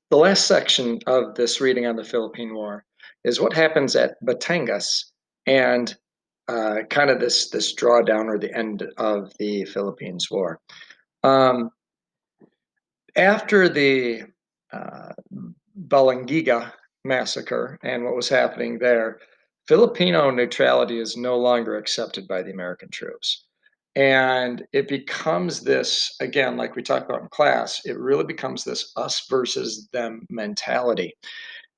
The last section of this reading on the Philippine War is what happens at Batangas and kind of this drawdown or the end of the Philippines War. Um, After the uh, Balangiga massacre and what was happening there, Filipino neutrality is no longer accepted by the American troops. And it becomes this, again, like we talked about in class, it really becomes this us versus them mentality.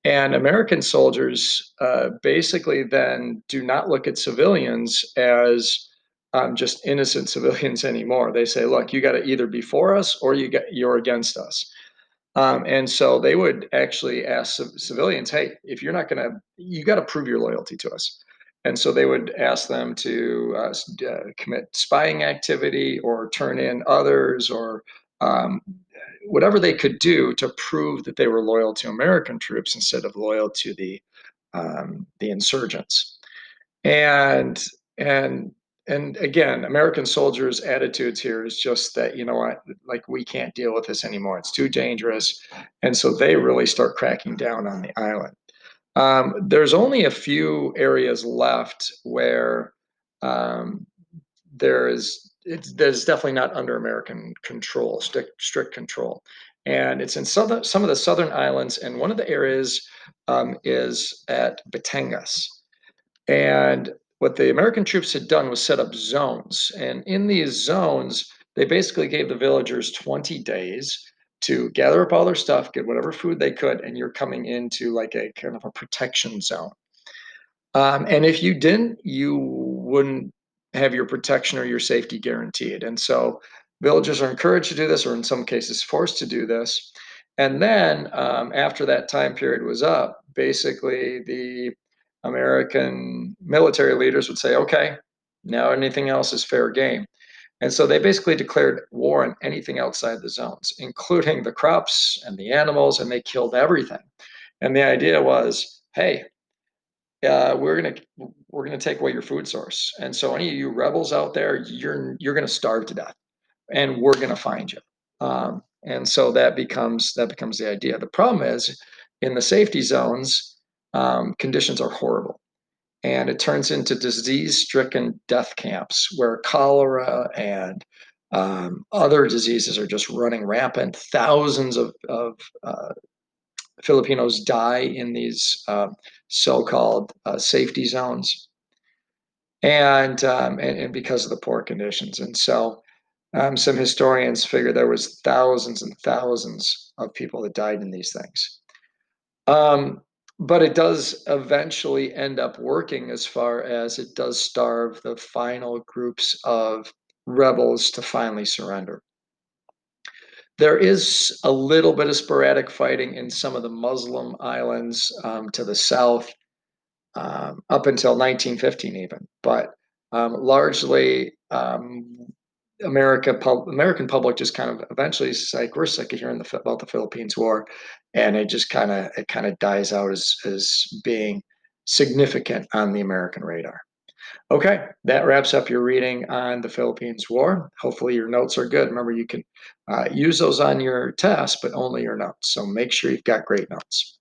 And American soldiers basically then do not look at civilians as just innocent civilians anymore. They say, "Look, you got to either be for us or you're against us." And so they would actually ask civilians, "Hey, if you're not going to, you got to prove your loyalty to us." And so they would ask them to commit spying activity or turn in others or um, whatever they could do to prove that they were loyal to American troops instead of loyal to the insurgents. And and and again, American soldiers' attitudes here is just that, you know what, like we can't deal with this anymore. It's too dangerous. And so they really start cracking down on the island. There's only a few areas left where um, there's definitely not under American control, strict control, and it's in some of the southern islands. And one of the areas is at Batangas. And what the American troops had done was set up zones. And in these zones, they basically gave the villagers 20 days to gather up all their stuff, get whatever food they could, and you're coming into like a kind of a protection zone. And if you didn't, you wouldn't have your protection or your safety guaranteed. And so villagers are encouraged to do this, or in some cases, forced to do this. And then after that time period was up, basically the American military leaders would say, okay, now anything else is fair game. And so they basically declared war on anything outside the zones, including the crops and the animals, and they killed everything. And the idea was, hey, we're gonna take away your food source, and so any of you rebels out there, you're gonna starve to death, and we're gonna find you. And so that becomes the idea. The problem is in the safety zones, conditions are horrible, and it turns into disease-stricken death camps where cholera and other diseases are just running rampant. Thousands of Filipinos die in these so-called safety zones, and because of the poor conditions. And so, some historians figure there was thousands and thousands of people that died in these things. Um, but it does eventually end up working as far as it does starve the final groups of rebels to finally surrender. There is a little bit of sporadic fighting in some of the Muslim islands to the south up until 1915 even, but largely American public just kind of eventually is like, we're sick of hearing about the Philippines War, and it kind of dies out as being significant on the American radar. Okay, that wraps up your reading on the Philippines War. Hopefully, your notes are good. Remember, you can use those on your test, but only your notes. So make sure you've got great notes.